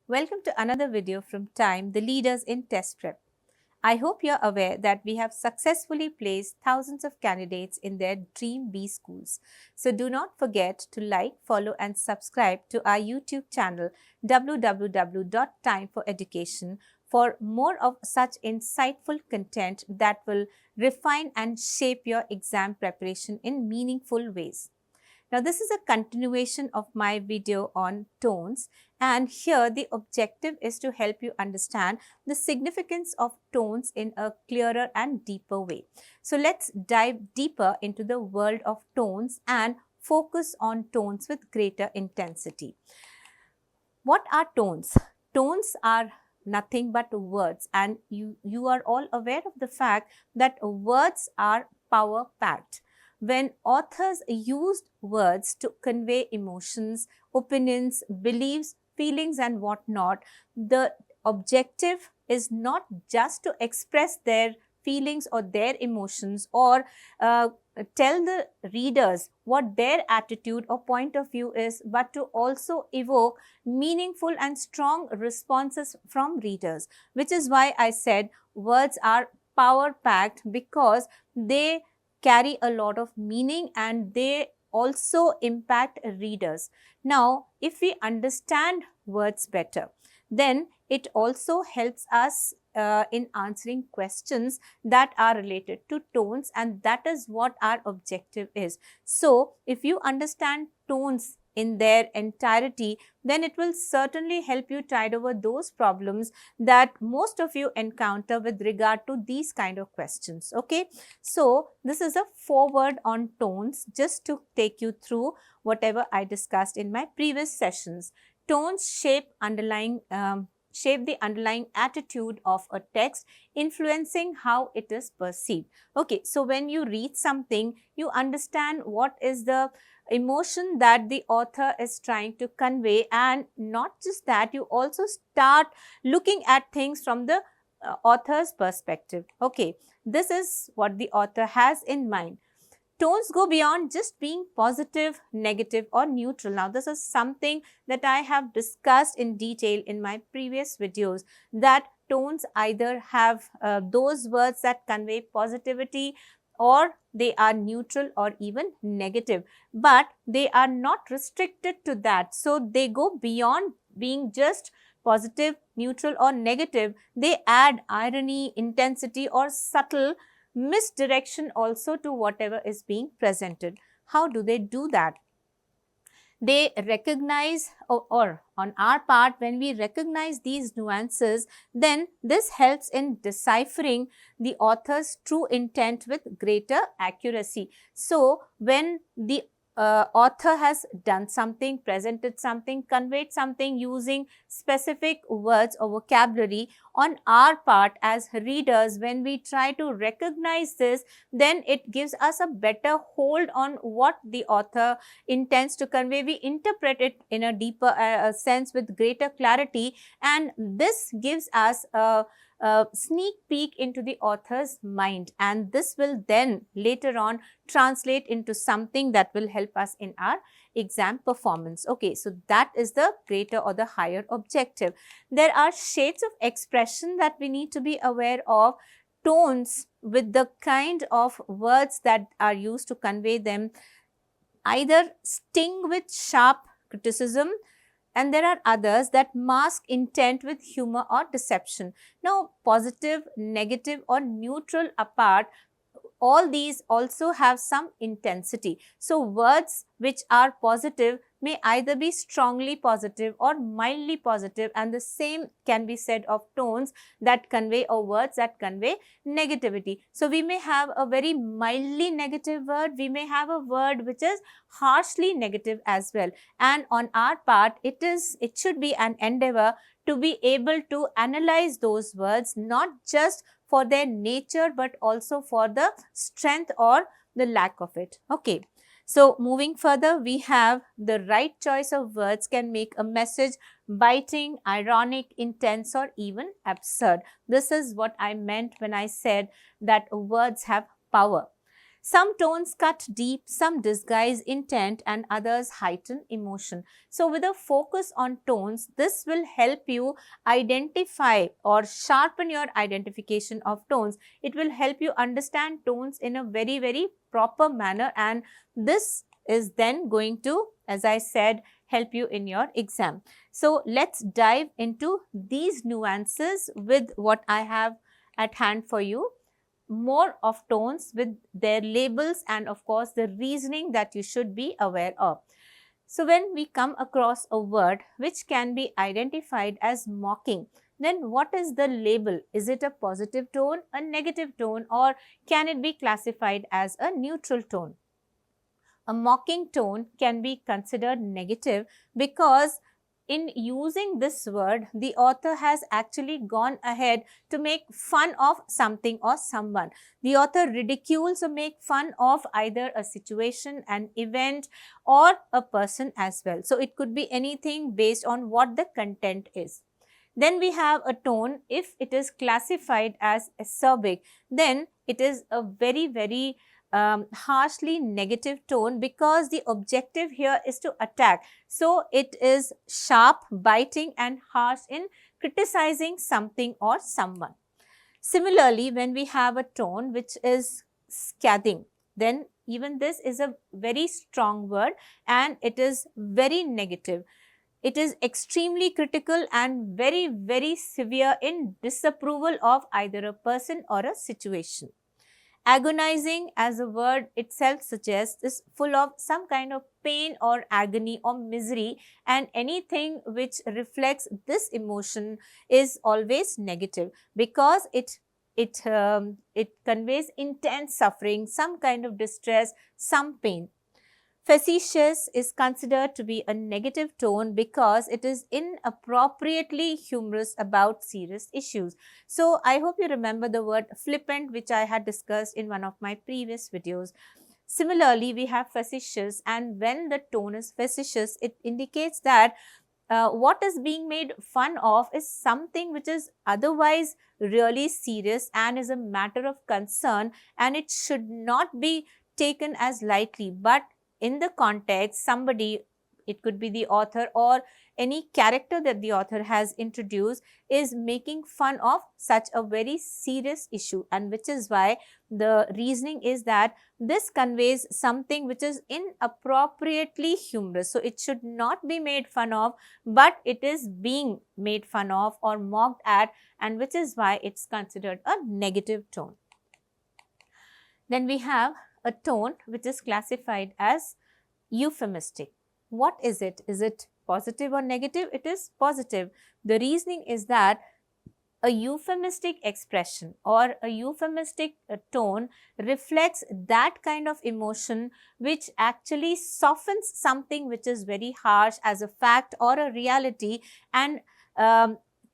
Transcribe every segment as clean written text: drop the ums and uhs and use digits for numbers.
Welcome to another video from Time, the leaders in test prep. I hope you're aware that we have successfully placed thousands of candidates in their dream B schools. So do not forget to like, follow and subscribe to our YouTube channel www.timeforeducation for more of such insightful content that will refine and shape your exam preparation in meaningful ways. Now, this is a continuation of my video on tones, and here the objective is to help you understand the significance of tones in a clearer and deeper way. So, let's dive deeper into the world of tones and focus on tones with greater intensity. What are tones? Tones are nothing but words, and you are all aware of the fact that words are power packed. When authors used words to convey emotions, opinions, beliefs, feelings and whatnot, the objective is not just to express their feelings or their emotions or tell the readers what their attitude or point of view is, but to also evoke meaningful and strong responses from readers, which is why I said words are power packed, because they carry a lot of meaning and they also impact readers. Now, if we understand words better, then it also helps us in answering questions that are related to tones, and that is what our objective is. So, if you understand tones in their entirety, then it will certainly help you tide over those problems that most of you encounter with regard to these kind of questions. Okay, so this is a foreword on tones, just to take you through whatever I discussed in my previous sessions. Tones shape the underlying attitude of a text, influencing how it is perceived. Okay, so when you read something, you understand what is the emotion that the author is trying to convey, and not just that, you also start looking at things from the author's perspective. Okay, this is what the author has in mind. Tones go beyond just being positive, negative or neutral. Now, this is something that I have discussed in detail in my previous videos, that tones either have those words that convey positivity, or they are neutral or even negative, but they are not restricted to that. So, they go beyond being just positive, neutral or negative. They add irony, intensity or subtle misdirection also to whatever is being presented. How do they do that? They recognize, or on our part, when we recognize these nuances, then this helps in deciphering the author's true intent with greater accuracy. So, when the author has done something, presented something, conveyed something using specific words or vocabulary, on our part as readers, when we try to recognize this, then it gives us a better hold on what the author intends to convey. We interpret it in a deeper sense with greater clarity, and this gives us a sneak peek into the author's mind, and this will then later on translate into something that will help us in our exam performance. Okay, so that is the greater or the higher objective. There are shades of expression that we need to be aware of. Tones, with the kind of words that are used to convey them, either sting with sharp criticism, and there are others that mask intent with humor or deception. Now, positive, negative or neutral apart, all these also have some intensity. So, words which are positive may either be strongly positive or mildly positive, and the same can be said of tones that convey, or words that convey negativity. So, we may have a very mildly negative word, we may have a word which is harshly negative as well, and on our part, it should be an endeavor to be able to analyze those words, not just for their nature but also for the strength or the lack of it. Okay. So, moving further, we have the right choice of words can make a message biting, ironic, intense or even absurd. This is what I meant when I said that words have power. Some tones cut deep, some disguise intent, and others heighten emotion. So with a focus on tones, this will help you identify or sharpen your identification of tones. It will help you understand tones in a very, very proper manner, and this is then going to, as I said, help you in your exam. So let's dive into these nuances with what I have at hand for you. More of tones with their labels and of course the reasoning that you should be aware of. So when we come across a word which can be identified as mocking, then what is the label? Is it a positive tone, a negative tone, or can it be classified as a neutral tone? A mocking tone can be considered negative because in using this word, the author has actually gone ahead to make fun of something or someone. The author ridicules or make fun of either a situation, an event, or a person as well. So it could be anything based on what the content is. Then we have a tone. If it is classified as acerbic, then it is a very, very harshly negative tone because the objective here is to attack. So it is sharp, biting, and harsh in criticizing something or someone. Similarly, when we have a tone which is scathing, then even this is a very strong word and it is very negative. It is extremely critical and very, very severe in disapproval of either a person or a situation. Agonizing, as a word itself suggests, is full of some kind of pain or agony or misery, and anything which reflects this emotion is always negative because it conveys intense suffering, some kind of distress, some pain. Facetious is considered to be a negative tone because it is inappropriately humorous about serious issues. So, I hope you remember the word flippant, which I had discussed in one of my previous videos. Similarly, we have facetious, and when the tone is facetious, it indicates that what is being made fun of is something which is otherwise really serious and is a matter of concern, and it should not be taken as lightly. But in the context, somebody, it could be the author or any character that the author has introduced, is making fun of such a very serious issue, and which is why the reasoning is that this conveys something which is inappropriately humorous. So it should not be made fun of, but it is being made fun of or mocked at, and which is why it's considered a negative tone. Then we have a tone which is classified as euphemistic. What is it? Is it positive or negative? It is positive. The reasoning is that a euphemistic expression or a euphemistic tone reflects that kind of emotion which actually softens something which is very harsh as a fact or a reality, and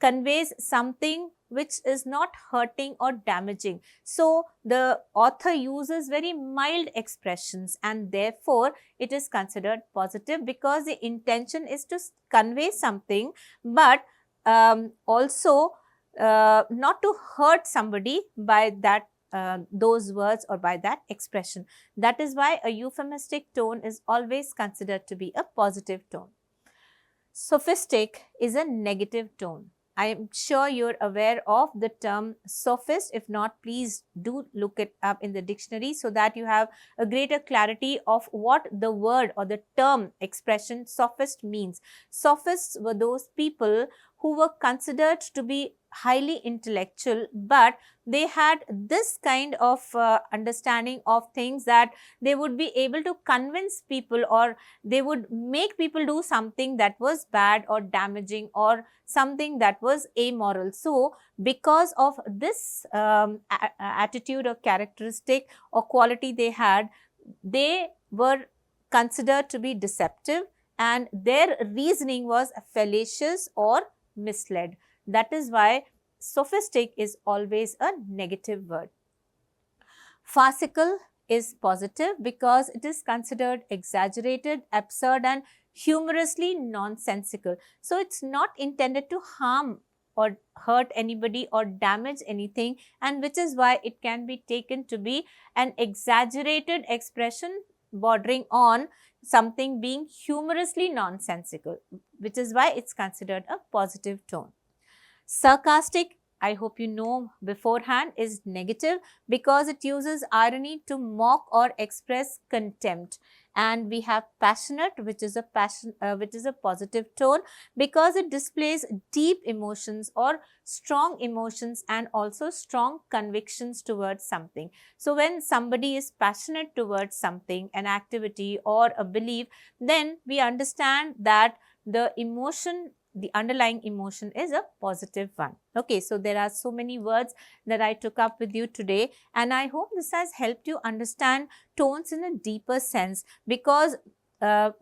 conveys something which is not hurting or damaging. So the author uses very mild expressions, and therefore it is considered positive because the intention is to convey something, but also not to hurt somebody by that those words or by that expression. That is why a euphemistic tone is always considered to be a positive tone. Sophistic is a negative tone. I am sure you're aware of the term sophist. If not, please do look it up in the dictionary so that you have a greater clarity of what the word or the term expression sophist means. Sophists were those people who were considered to be highly intellectual, but they had this kind of understanding of things that they would be able to convince people, or they would make people do something that was bad or damaging or something that was amoral. So because of this attitude or characteristic or quality they had, they were considered to be deceptive, and their reasoning was fallacious or misled. That is why sophistic is always a negative word. Farcical is positive because it is considered exaggerated, absurd, and humorously nonsensical. So it's not intended to harm or hurt anybody or damage anything, and which is why it can be taken to be an exaggerated expression bordering on something being humorously nonsensical, which is why it's considered a positive tone. Sarcastic, I hope you know beforehand, is negative because it uses irony to mock or express contempt. And we have passionate, which is a positive tone because it displays deep emotions or strong emotions and also strong convictions towards something. So when somebody is passionate towards something, an activity or a belief, then we understand that the underlying emotion is a positive one. Okay, so there are so many words that I took up with you today, and I hope this has helped you understand tones in a deeper sense, because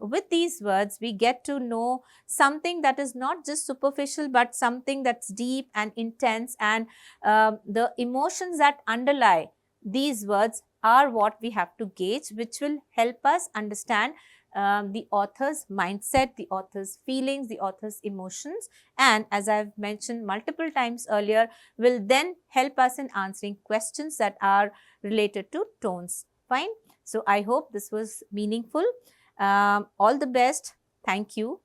with these words we get to know something that is not just superficial but something that's deep and intense, and the emotions that underlie these words are what we have to gauge, which will help us understand the author's mindset, the author's feelings, the author's emotions, and as I've mentioned multiple times earlier, will then help us in answering questions that are related to tones. Fine. So I hope this was meaningful. All the best. Thank you.